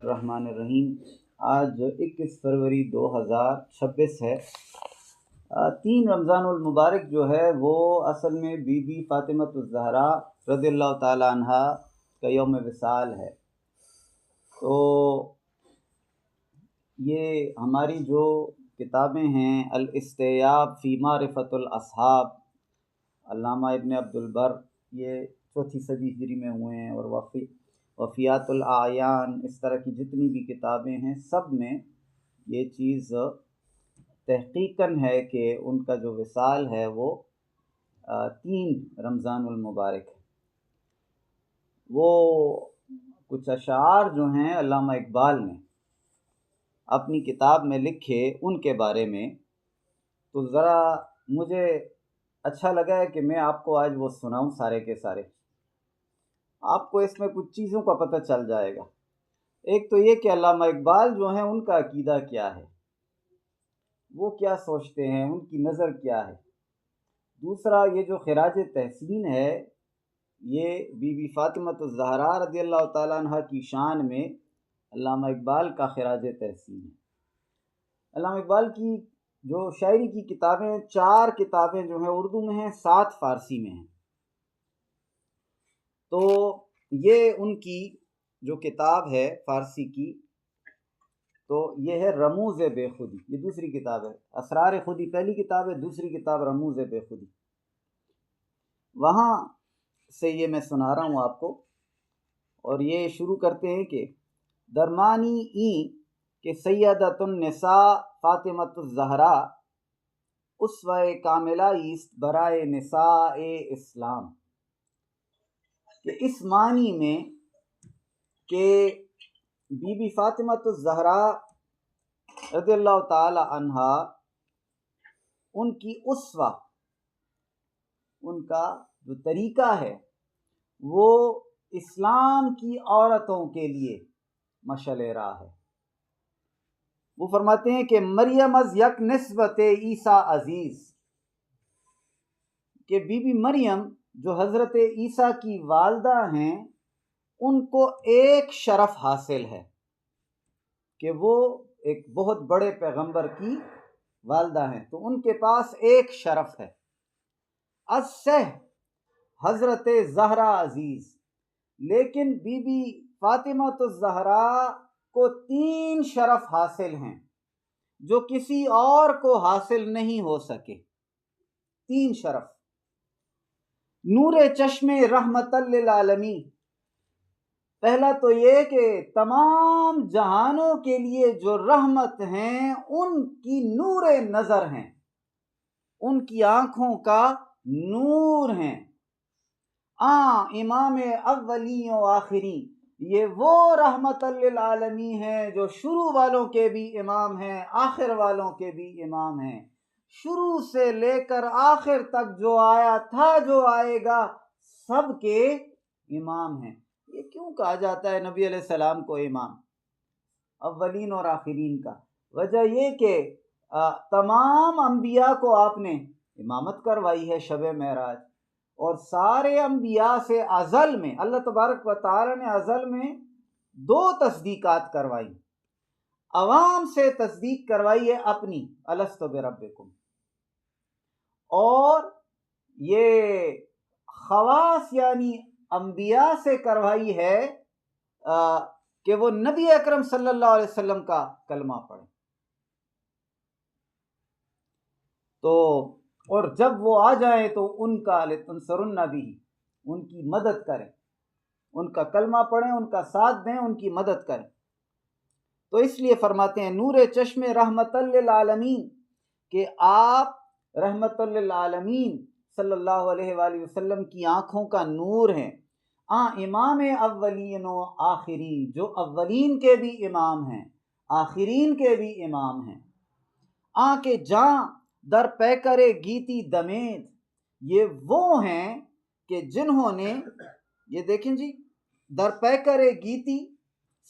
रहमानिर्रहीम। आज 21 फरवरी 2026 है। 3 रमज़ानुल मुबारक जो है वो असल में बीबी फ़ातिमतुज़ ज़हरा रज़ियल्लाहु ताला अन्हा का यौम विसाल है। तो ये हमारी जो किताबें हैं अल इस्तियाब फ़ी मारिफ़तुल अस्हाब, अल्लामा इब्न अब्दुल बर, ये 4वीं सदी हिजरी में हुए हैं, और वफ़ियातुल आयान, इस तरह की जितनी भी किताबें हैं सब में ये चीज़ तहक़ीक़न है कि उनका जो विसाल है वो 3 रमज़ानुल मुबारक है। वो कुछ अशार जो हैं अल्लामा इक़बाल ने अपनी किताब में लिखे उनके बारे में, तो ज़रा मुझे अच्छा लगा है कि मैं आपको आज वो सुनाऊं सारे के सारे। आपको इसमें कुछ चीज़ों का पता चल जाएगा। एक तो ये कि अल्लामा इक़बाल जो हैं उनका अकीदा क्या है, वो क्या सोचते हैं, उनकी नज़र क्या है। दूसरा, ये जो खिराज तहसीन है ये बीबी फ़ातिमतुज़ ज़हरा रज़ियल्लाहु ताला अन्हा की शान में अल्लामा इक़बाल का खिराज तहसीन है। अल्लामा इक़बाल की जो शायरी की किताबें, 4 किताबें जो हैं उर्दू में हैं, 7 फ़ारसी में हैं। तो ये उनकी जो किताब है फ़ारसी की, तो ये है रमूज़ बेखुदी, ये दूसरी किताब है। असरार खुदी पहली किताब है, दूसरी किताब रमूज़ बेखुदी। वहाँ से ये मैं सुना रहा हूँ आपको, और ये शुरू करते हैं कि दरमानी ई के सैयदतुन निसा फ़ातिमतुज़ ज़हरा उस्वे कामिला ईस्त बराए निसा ए इस्लाम, कि इस मानी में कि बीबी फ़ातिमतुज़ ज़हरा रज़ियल्लाहु ताला अन्हा उनकी उस्वा, उनका जो तरीका है वो इस्लाम की औरतों के लिए मशअल राह है। वो फरमाते हैं कि मरियम अज यक निस्बत ईसा अजीज़, कि बीबी मरियम जो हज़रत ईसा की वालदा हैं उनको एक शरफ हासिल है कि वो एक बहुत बड़े पैगंबर की वालदा हैं, तो उनके पास एक शरफ है। अस्सह हज़रत ज़हरा अजीज़, लेकिन बीबी फ़ातिमतुज़ ज़हरा को 3 शरफ हासिल हैं जो किसी और को हासिल नहीं हो सके। 3 शरफ। नूरे चश्मे रहमतल लिल आलमीन, पहला तो ये कि तमाम जहानों के लिए जो रहमत हैं उनकी नूरे नज़र हैं, उनकी आँखों का नूर हैं। इमाम अव्वली व आखिरी, ये वो रहमतल लिल आलमीन है जो शुरू वालों के भी इमाम हैं, आखिर वालों के भी इमाम हैं। शुरू से लेकर आखिर तक जो आया था, जो आएगा, सबके इमाम हैं। ये क्यों कहा जाता है नबी अलैहिस्सलाम को इमाम, अव्वलीन और आखिरीन का? वजह ये कि तमाम अंबिया को आपने इमामत करवाई है शब महराज, और सारे अंबिया से अज़ल में अल्लाह तबारक व तआला ने अज़ल में 2 तस्दीकात करवाई। अवाम से तस्दीक करवाई है अपनी, अलस्तु बिरब्बिकुम, और ये खवास यानी अंबिया से करवाई है कि वो नबी अकरम सल्लल्लाहु अलैहि वसल्लम का कलमा पढ़े। तो और जब वो आ जाए तो उनका लितंसरुन्ना भी, उनकी मदद करें, उनका कलमा पढ़ें, उनका साथ दें, उनकी मदद करें। तो इसलिए फरमाते हैं नूरे चश्मे रहमतल लिल आलमीन, कि आप रहमतल लिल आलमीन सल्लल्लाहु अलैहि वसल्लम की आँखों का नूर हैं। इमाम अव्वलीन व आखिरीन, जो अव्वलीन के भी इमाम हैं, आखिरीन के भी इमाम हैं। के जां दर पै करे गीती दमेद, ये वो हैं कि जिन्होंने, ये देखें जी, दर पै करे गीती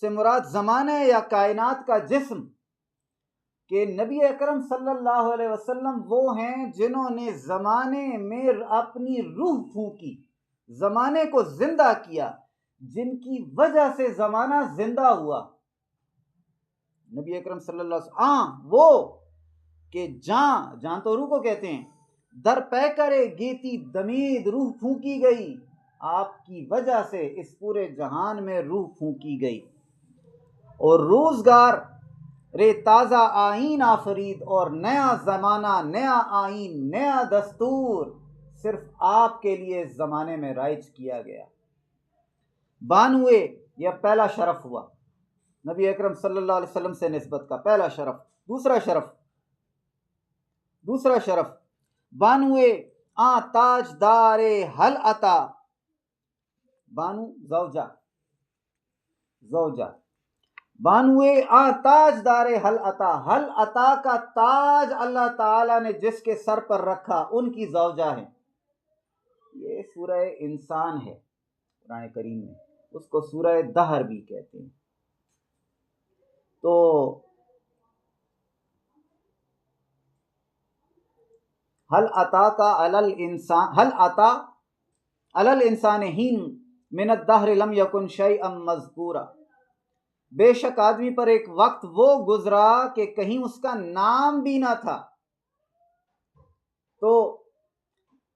से मुराद ज़माने या कायनात का जिस्म, कि नबी अकरम सल्लल्लाहु अलैहि वसल्लम वो हैं जिन्होंने ज़माने में अपनी रूह फूंकी, ज़माने को जिंदा किया, जिनकी वजह से ज़माना जिंदा हुआ। नबी अकरम सल्लल्लाहु अलैहि वसल्लम वो कि जान तो रूह को कहते हैं, दर पै करे गेती दमीद, रूह फूंकी गई, आपकी वजह से इस पूरे जहान में रूह फूंकी गई। और रोजगार रे ताज़ा आईन आफरीद, और नया ज़माना, नया आईन, नया दस्तूर सिर्फ आपके लिए ज़माने में राइज किया गया। बानुए, यह पहला शरफ हुआ नबी अकरम सल्लल्लाहु अलैहि वसल्लम से निस्बत का पहला शरफ। दूसरा शरफ बानुए आ ताजदारे हल अता, बानु जौजा, बानुए आ ताजदारे हल अता का ताज अल्लाह ताला ने जिसके सर पर रखा उनकी जौजा है। ये सूरह इंसान है कुरान करीम में, उसको सूरह दहर भी कहते हैं। तो हल अता का हल अता अलल इंसान हीन मिनत दहर लम यकुन शैअम मज़कूरा, बेशक आदमी पर एक वक्त वो गुजरा कि कहीं उसका नाम भी ना था। तो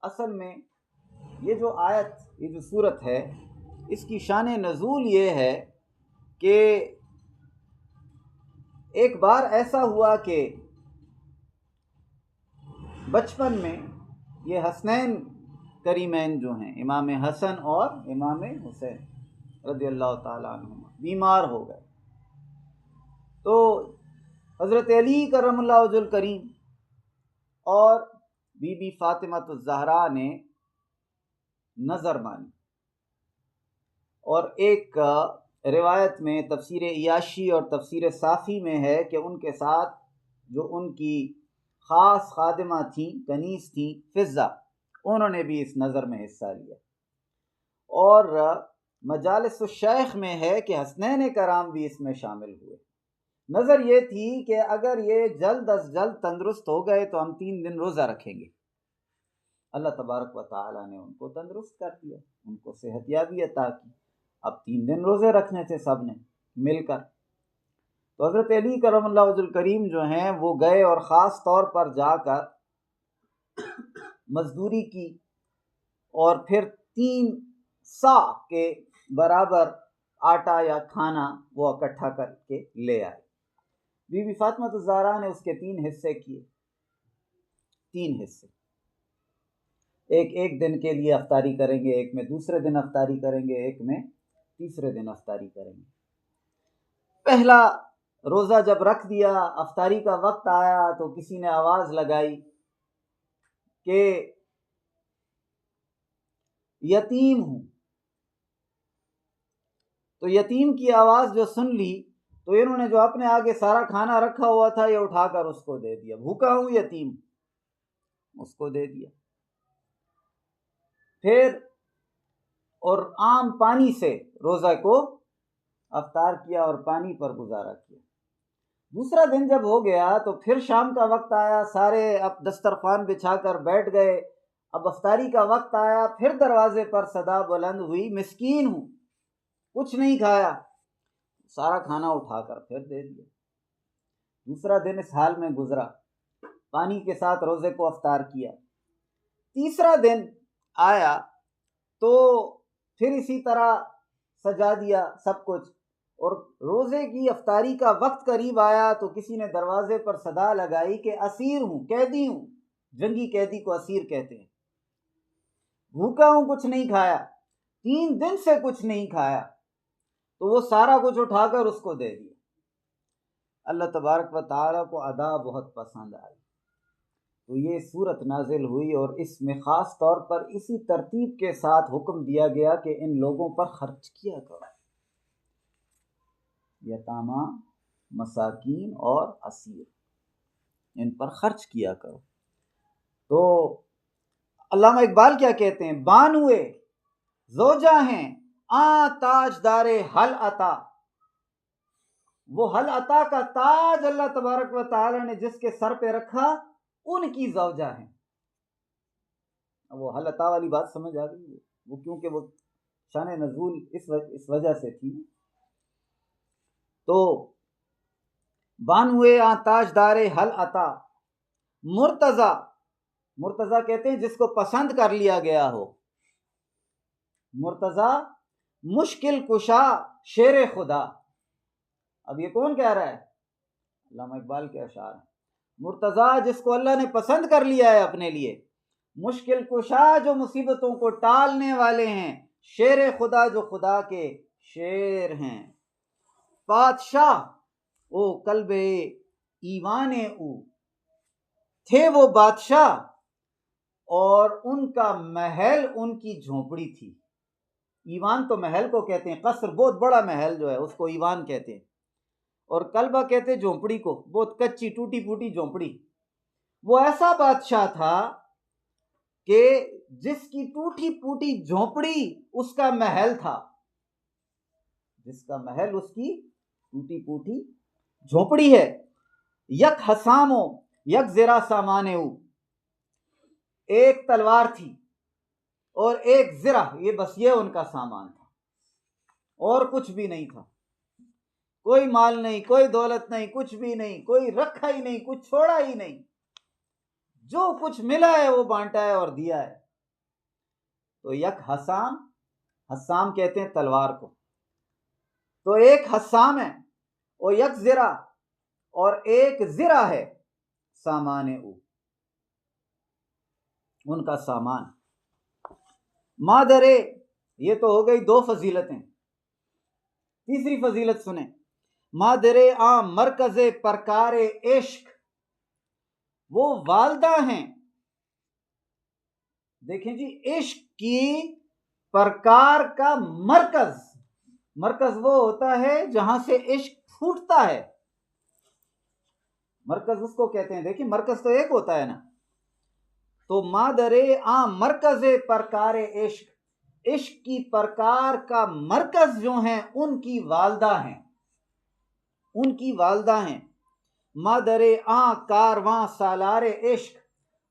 असल में ये जो आयत, ये जो सूरत है, इसकी शान नज़ूल ये है कि एक बार ऐसा हुआ कि बचपन में ये हसनैन करीमैन जो हैं, इमाम हसन और इमाम हुसैन रज़ियल्लाहु ताला अन्हुमा, बीमार हो गए। तो हज़रत अली करमुल्लाहु वजहुल करीम और बीबी फातिमा ज़हरा ने नज़र मानी, और एक रिवायत में तफसीर इयाशी और तफसीर साफ़ी में है कि उनके साथ जो उनकी ख़ास खादिमा थी, कनीस थी, फ़िज़्ज़ा, उन्होंने भी इस नज़र में हिस्सा लिया। और मजालिस शेख में है कि हसनैन कराम भी इसमें शामिल हुए। नज़र ये थी कि अगर ये जल्द अज जल्द तंदुरुस्त हो गए तो हम 3 दिन रोज़ा रखेंगे। अल्लाह तबारक व तआला ने उनको तंदुरुस्त कर दिया, उनको सेहतयाबी अता की। अब 3 दिन रोज़े रखने थे सब ने मिलकर। तो हज़रत अली करमुल्लाहु वजहुल करीम जो हैं वो गए और ख़ास तौर पर जाकर मजदूरी की, और फिर 3 सा के बराबर आटा या खाना वो इकट्ठा करके ले आए। बीबी फातिमा ज़हरा ने उसके 3 हिस्से किए, 3 हिस्से, एक दिन के लिए अफ्तारी करेंगे, एक में दूसरे दिन अफ्तारी करेंगे, एक में तीसरे दिन अफ्तारी करेंगे। पहला रोज़ा जब रख दिया, अफ्तारी का वक्त आया तो किसी ने आवाज़ लगाई कि यतीम हूँ। तो यतीम की आवाज़ जो सुन ली तो इन्होंने जो अपने आगे सारा खाना रखा हुआ था ये उठाकर उसको दे दिया। भूखा हूँ यतीम, उसको दे दिया। फिर और आम पानी से रोज़ा को अफ्तार किया और पानी पर गुजारा किया। दूसरा दिन जब हो गया तो फिर शाम का वक्त आया, सारे अब दस्तरखान बिछाकर बैठ गए। अब अफ्तारी का वक्त आया, फिर दरवाजे पर सदा बुलंद हुई, मिस्कीन हूँ, कुछ नहीं खाया। सारा खाना उठाकर फिर दे दिया। दूसरा दिन इस हाल में गुजरा, पानी के साथ रोज़े को अफ्तार किया। तीसरा दिन आया तो फिर इसी तरह सजा दिया सब कुछ, और रोज़े की अफ्तारी का वक्त करीब आया तो किसी ने दरवाजे पर सदा लगाई कि असीर हूँ, कैदी हूँ। जंगी कैदी को असीर कहते हैं। भूखा हूँ, कुछ नहीं खाया, 3 दिन से कुछ नहीं खाया। तो वो सारा कुछ उठाकर उसको दे दिया। अल्लाह तबारक व तआला को अदा बहुत पसंद आई, तो ये सूरत नाजिल हुई, और इसमें ख़ास तौर पर इसी तरतीब के साथ हुक्म दिया गया कि इन लोगों पर खर्च किया करो, यतामा, मसाकीन और असीर, इन पर खर्च किया करो। तो अल्लामा इकबाल क्या कहते हैं, बानुए ज़ौजा हैं आ ताजदारे हल अता, वो हल अता का ताज अल्लाह तबारक व तआला ने जिसके सर पे रखा उनकी ज़ौजा हैं। वो हल अता वाली बात समझ आ गई, वो क्योंकि वो शान नज़ूल इस वजह से थी। तो बानवे आ ताजदारे हल अता। मुर्तज़ा, मुर्तज़ा कहते हैं जिसको पसंद कर लिया गया हो। मुर्तज़ा मुश्किल कुशा शेर खुदा। अब ये कौन कह रहा है? अल्लामा इकबाल के अशार हैं। मुर्तज़ा जिसको अल्लाह ने पसंद कर लिया है अपने लिए, मुश्किल कुशा जो मुसीबतों को टालने वाले हैं, शेर खुदा जो खुदा के शेर हैं। बादशाह ओ कल्बे ईवाने ऊ, थे वो बादशाह और उनका महल उनकी झोंपड़ी थी। ईवान तो महल को कहते हैं, कसर बहुत बड़ा महल जो है उसको ईवान कहते हैं, और कल्बा कहते हैं झोंपड़ी को, बहुत कच्ची टूटी फूटी झोंपड़ी। वो ऐसा बादशाह था कि जिसकी टूटी फूटी झोंपड़ी उसका महल था, जिसका महल उसकी टूटी फूटी झोंपड़ी है। यक हसामो यक ज़रा सामाने, एक तलवार थी और एक ज़रा, ये बस ये उनका सामान था, और कुछ भी नहीं था। कोई माल नहीं, कोई दौलत नहीं, कुछ भी नहीं, कोई रखा ही नहीं, कुछ छोड़ा ही नहीं। जो कुछ मिला है वो बांटा है और दिया है। तो यक हसाम, हसाम कहते हैं तलवार को, तो एक हसाम है और यक ज़रा, और एक ज़रा है सामाने ऊ, उनका सामान। मादरे, ये तो हो गई दो फजीलतें। तीसरी फजीलत सुने, मादरे आ मरकज़े परकारे इश्क, वो वालदा हैं। देखें जी, इश्क की प्रकार का मरकज, मरकज वो होता है जहां से इश्क फूटता है, मरकज उसको कहते हैं। देखिए मरकज तो एक होता है ना। तो मादरे आ मरकज़े परकारे इश्क, इश्क की प्रकार का मरकज जो हैं उनकी वालदा हैं, उनकी वालदा हैं। मादरे आ कारवां सालारे इश्क,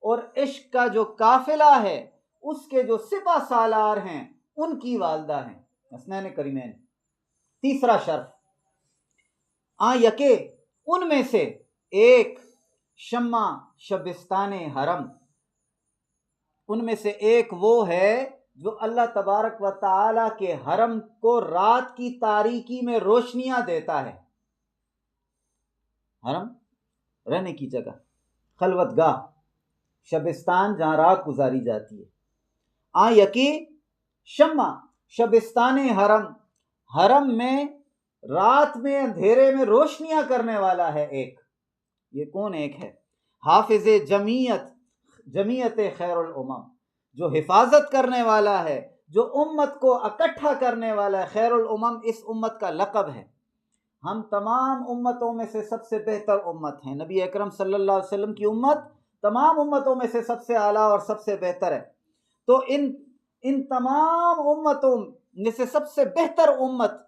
और इश्क का जो काफिला है उसके जो सिपा सालार हैं उनकी वालदा हैं, हसनैन करीमैन। तीसरा शर्फ, आ यके, उनमें से एक, शम्मा शबिस्ताने हरम, उनमें से एक वो है जो अल्लाह तबारक व ताला के हरम को रात की तारीकी में रोशनियां देता है। हरम रहने की जगह, खलवतगाह, शबिस्तान जहां रात गुजारी जाती है। आ यकी शम्मा शबिस्ताने हरम, हरम में रात में अंधेरे में रोशनियां करने वाला है एक। ये कौन एक है? हाफिज जमीयत, जमीयत खैरुल उमम, जो हिफाजत करने वाला है, जो उम्मत को इकट्ठा करने वाला है। खैरुल उमम इस उम्मत का लक़ब है। हम तमाम उम्मतों में से सबसे बेहतर उम्मत हैं। नबी अकरम सल्लल्लाहु अलैहि वसल्लम की उम्मत तमाम उम्मतों में से सबसे आला और सबसे बेहतर है। तो इन तमाम उम्मतों में से सबसे बेहतर उम्मत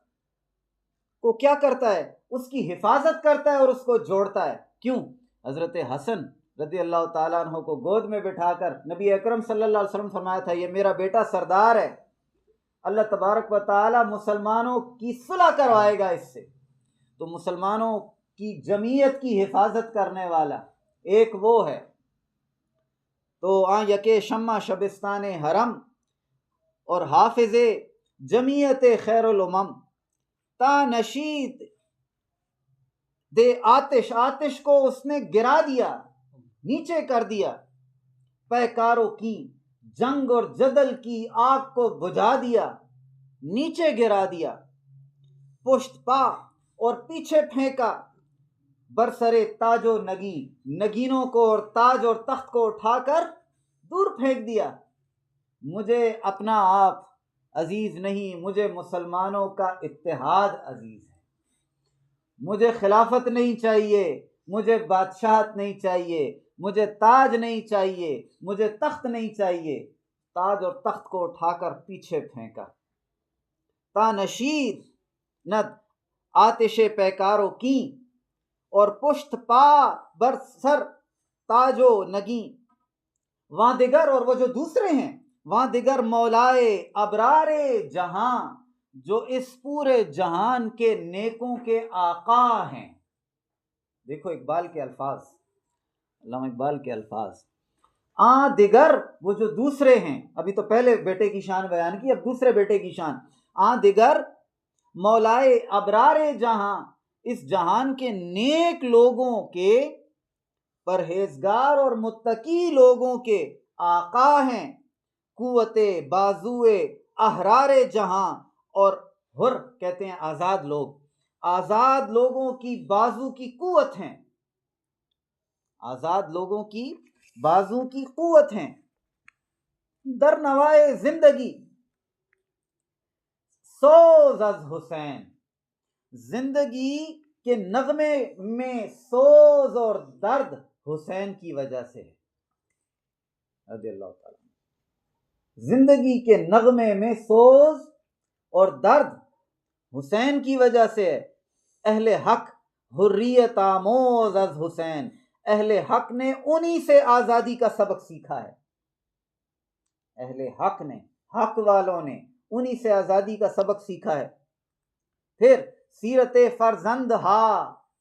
को क्या करता है? उसकी हिफाजत करता है और उसको जोड़ता है। क्यों? हजरत हसन रज़ी अल्लाह ताला अन्हु को गोद में बिठाकर नबी अकरम सल्लल्लाहु अलैहि वसल्लम फरमाया था, ये मेरा बेटा सरदार है, अल्लाह तबारक व ताला मुसलमानों की सुलह करवाएगा इससे। तो मुसलमानों की जमीयत की हिफाजत करने वाला एक वो है। तो आ यके शम्मा शबिस्तान हरम और हाफिज़े जमीयत खैरुल उमम, ता नशीद दे आतिश, आतिश को उसने गिरा दिया, नीचे कर दिया। पैकारों की जंग और जदल की आग को बुझा दिया, नीचे गिरा दिया। पुष्ट पा और पीछे फेंका, बरसरे ताजो नगी, नगीनों को और ताज और तख्त को उठाकर दूर फेंक दिया। मुझे अपना आप अजीज नहीं, मुझे मुसलमानों का इत्तेहाद अजीज है। मुझे खिलाफत नहीं चाहिए, मुझे बादशाहत नहीं चाहिए, मुझे ताज नहीं चाहिए, मुझे तख्त नहीं चाहिए। ताज और तख्त को उठाकर पीछे फेंका। तानशीद नद आतिशे पैकारों की और पुष्ट पा बरसर ताजो नगी, वहां दिगर, और वो जो दूसरे हैं वहां दिगर मौलाए अबरारे जहां, जो इस पूरे जहान के नेकों के आका हैं। देखो इकबाल के अल्फाज, अल्लामा इकबाल के अल्फाज, आ दिगर, वो जो दूसरे हैं, अभी तो पहले बेटे की शान बयान की, अब दूसरे बेटे की शान। आ दिगर मौलाए अबरारे जहां, इस जहान के नेक लोगों के, परहेजगार और मुत्तकी लोगों के आका हैं। कुव्वते बाजुए अहरारे जहां, और हुर कहते हैं आजाद लोग, आजाद लोगों की बाजू की कुव्वत हैं, आजाद लोगों की बाजू की कुव्वत हैं। दर नवाए जिंदगी सोज अज हुसैन, जिंदगी के नगमे में सोज और दर्द हुसैन की वजह से है। रज़ियल्लाहु ताला, जिंदगी के नगमे में सोज और दर्द हुसैन की वजह से है। अहले हक हुर्रियत आमोज अज हुसैन, अहले हक ने उन्हीं से आजादी का सबक सीखा है। अहले हक ने, हक वालों ने उन्हीं से आजादी का सबक सीखा है। फिर सीरते फरजंद हा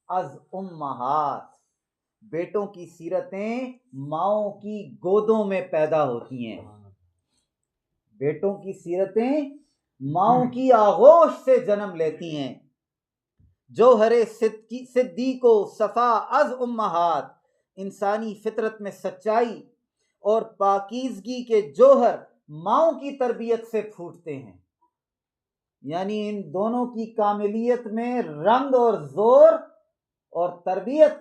अज उम्महात, बेटों की सीरतें माओं की गोदों में पैदा होती हैं। बेटों की सीरतें माओं की आगोश से जन्म लेती हैं। जोहरे सिद्दीको सफा अज उम्महात, इंसानी फितरत में सच्चाई और पाकीज़गी के जोहर माओं की तरबियत से फूटते हैं। यानी इन दोनों की कामिलियत में रंग और जोर और तरबियत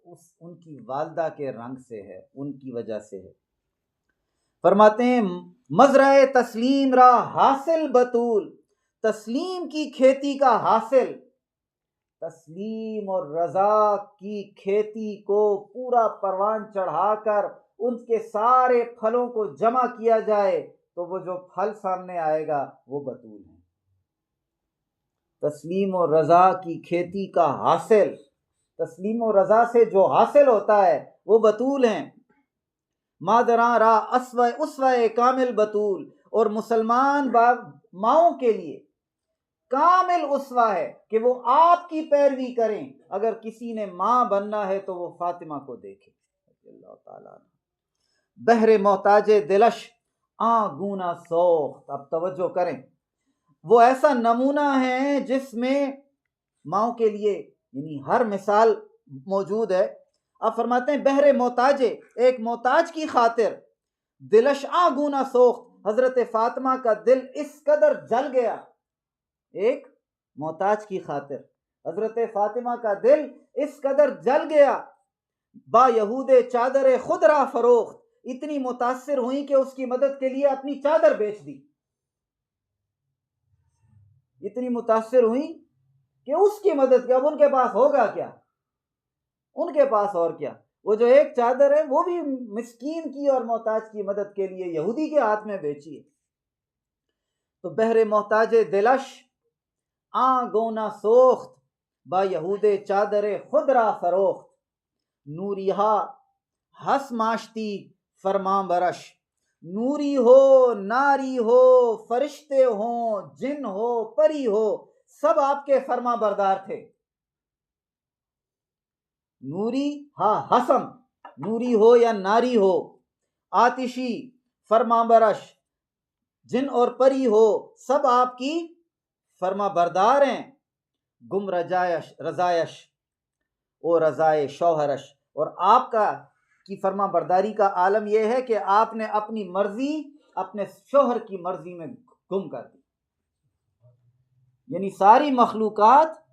उनकी वालदा के रंग से है, उनकी वजह से है। फरमाते हैं मजराए तस्लीम रा हासिल बतूल, तस्लीम की खेती का हासिल, तस्लीम और रजा की खेती को पूरा परवान चढ़ाकर उनके सारे फलों को जमा किया जाए तो वो जो फल सामने आएगा वो बतूल है। तस्लीम और रजा की खेती का हासिल, तस्लीम और रजा से जो हासिल होता है वो बतूल हैं। मादरा रा अस्व उसवे कामिल बतूल, और मुसलमान माओं के लिए कामिल उसवा है कि वो आपकी पैरवी करें। अगर किसी ने मां बनना है तो वो फातिमा को देखे। बहरे मोहताजे दिलश आ गूना सोख्त, अब तवज्जो करें, वो ऐसा नमूना है जिसमें माओं के लिए यानी हर मिसाल मौजूद है। अब फरमाते हैं बहरे मोहताजे, एक मोहताज की खातिर, दिलश आ गूना सोख्त, हजरत फातिमा का दिल इस कदर जल गया। एक मोहताज की खातिर हजरत फातिमा का दिल इस कदर जल गया। बा यहूदे चादर खुद रा फरोख्त, इतनी मुतासिर हुई कि उसकी मदद के लिए अपनी चादर बेच दी। इतनी मुतासिर हुई कि उसकी मदद, अब उनके पास होगा क्या, उनके पास और क्या, वो जो एक चादर है वो भी मिस्कीन की और मोहताज की मदद के लिए यहूदी के हाथ में बेची है। तो बहरे मोहताजे दिलश आ गोना सोख्त, बा यहूदे चादरे खुदरा फरोख्त, नूरिहा हस माशती फरमा बरश, नूरी हो नारी हो फरिश्ते हो जिन हो परी हो, सब आपके फरमा बरदार थे। नूरी हा हसम, नूरी हो या नारी हो, आतिशी फरमा बरश, जिन और परी हो, सब आपकी फरमा बरदार हैं। गुम रजायश रजायश ओ रजाए शौहरश, और आपका की फरमा बरदारी का आलम यह है कि आपने अपनी मर्जी अपने शौहर की मर्जी में गुम कर दी। यानी सारी मखलूकात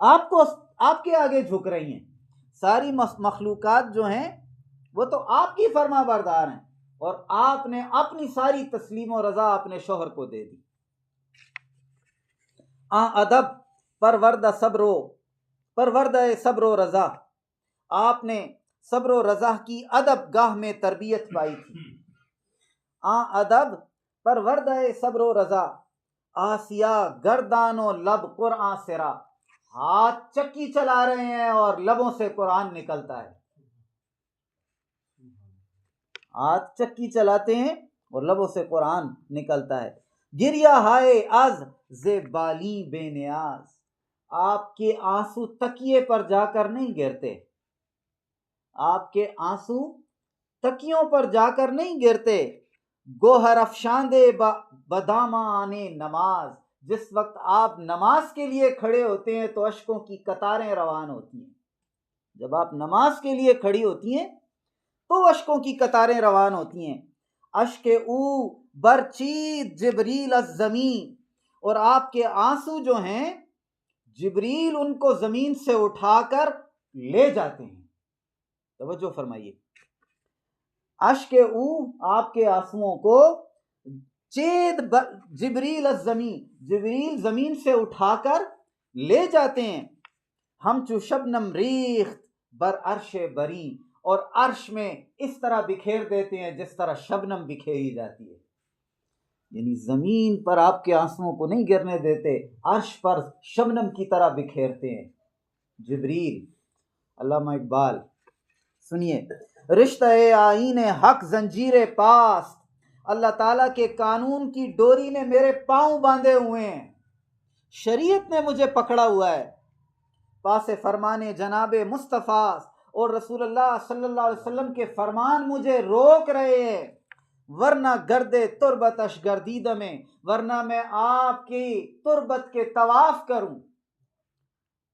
आपको आपके आगे झुक रही हैं, सारी मखलूकात जो हैं वो तो आपकी फरमा बरदार हैं, और आपने अपनी सारी तस्लीम और रजा अपने शौहर को दे दी। आ अदब परवर्द सब्रो, परवर्द सब्रो रजा, आपने सब्रो रजा की अदब गाह में तरबियत पाई थी। आ अदब परवर्द सब्रो रजा, आसिया गर्दानो लब कुरान सिरा, हाथ चक्की चला रहे हैं और लबों से कुरान निकलता है। हाथ चक्की चलाते हैं और लबों से कुरान निकलता है। गिरिया हाय आज जेबाली बेनियाज, आपके आंसू तकिए पर जाकर नहीं गिरते, आपके आंसू तकियों पर जाकर नहीं गिरते। गोहर अफशांदे बदामा आने नमाज, जिस वक्त आप नमाज के लिए खड़े होते हैं तो अश्कों की कतारें रवान होती हैं। जब आप नमाज के लिए खड़ी होती हैं तो अश्कों की कतारें रवान होती हैं। अश्के ऊ बरचीद जिब्रील अज़्ज़मीन, और आपके आंसू जो हैं जिब्रील उनको जमीन से उठाकर ले जाते हैं। तवज्जो फरमाइए, अश्के ऊ आपके आंसुओं को चेद जिब्रील अज़्ज़मीन, जिब्रील जमीन से उठाकर ले जाते हैं। हम चू शबनम रीख्त बर अर्श बरी, और अर्श में इस तरह बिखेर देते हैं जिस तरह शबनम बिखेरी जाती है। यानी जमीन पर आपके आंसुओं को नहीं गिरने देते, अर्श पर शबनम की तरह बिखेरते हैं जिब्रील। अल्लामा इकबाल सुनिए, रिश्ता आईन हक जंजीरे पास, अल्लाह ताला के कानून की डोरी ने मेरे पांव बांधे हुए हैं, शरीयत ने मुझे पकड़ा हुआ है। पासे फरमाने जनाबे मुस्तफ़ा और रसूलुल्लाह सल्लल्लाहु अलैहि वसल्लम के फरमान मुझे रोक रहे हैं। वरना गर्दे तुरबतश गर्दीद में, वरना मैं आपकी तुरबत के तवाफ करूं,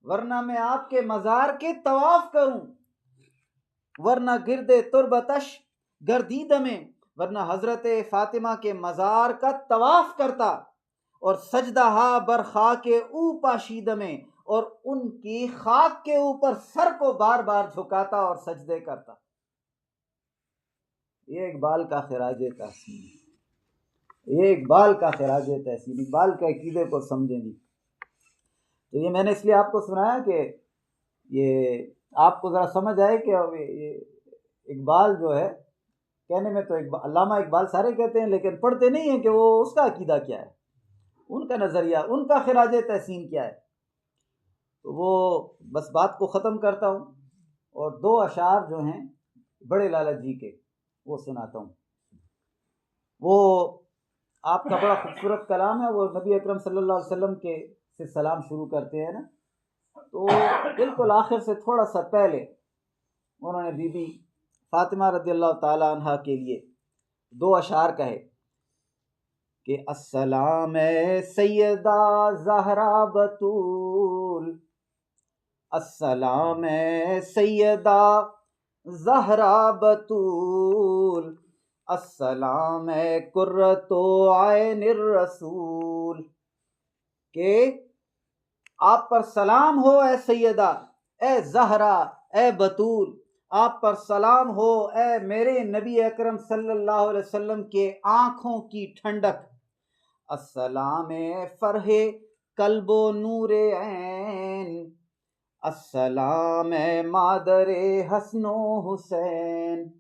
वरना मैं आपके मज़ार के तवाफ करूं, वरना गिरदे तुरबतश गर्दीद में, वरना हजरत फातिमा के मज़ार का तवाफ करता, और सजदा बरखा के ऊपाशीद में, और उनकी खाक के ऊपर सर को बार बार झुकाता और सजदे करता। ये इकबाल का खिराज तहसीन, ये इकबाल का खिराज तहसीन, इकबाल के अकीदे को समझें जी। तो ये मैंने इसलिए आपको सुनाया कि ये आपको ज़रा समझ आए कि ये इकबाल जो है, कहने में तो अल्लामा इकबाल सारे कहते हैं, लेकिन पढ़ते नहीं हैं कि वो उसका अकीदा क्या है, उनका नज़रिया, उनका खिराज तहसीन क्या है। तो वो बस बात को ख़त्म करता हूँ और दो अशार जो हैं बड़े लाला जी के वो सुनाता हूँ। वो आपका बड़ा खूबसूरत कलाम है, वो नबी अकरम सल्लल्लाहु अलैहि वसल्लम के से सलाम शुरू करते हैं ना, तो बिल्कुल आखिर से थोड़ा सा पहले उन्होंने बीबी फातिमा रज़ियल्लाहु ताला अन्हा के लिए दो अशार कहे कि अस्सलाम सैयदा ज़हरा बतूल, अस्सलाम सैयदा ज़हरा बतूल, अस्सलाम कुर्रतो आयनिर रसूल, के आप पर सलाम हो ए सैयदा, ए ज़हरा, ए बतूल, आप पर सलाम हो ए मेरे नबी अकरम सल्लल्लाहु अलैहि वसल्लम के आँखों की ठंडक, अस्सलाम फरहे कल्बो नूरे ऐन, अस्सलाम मादरे हसनो हुसैन,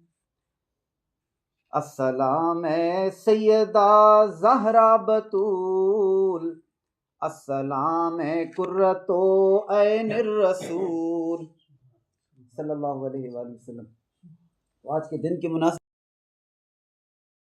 अस्सलाम सैयदा ज़हरा बतूल, अस्सलाम कुर्रतो ऐनिर रसूल सल्लल्लाहु अलैहि वसल्लम। तो आज के दिन के मुनासिब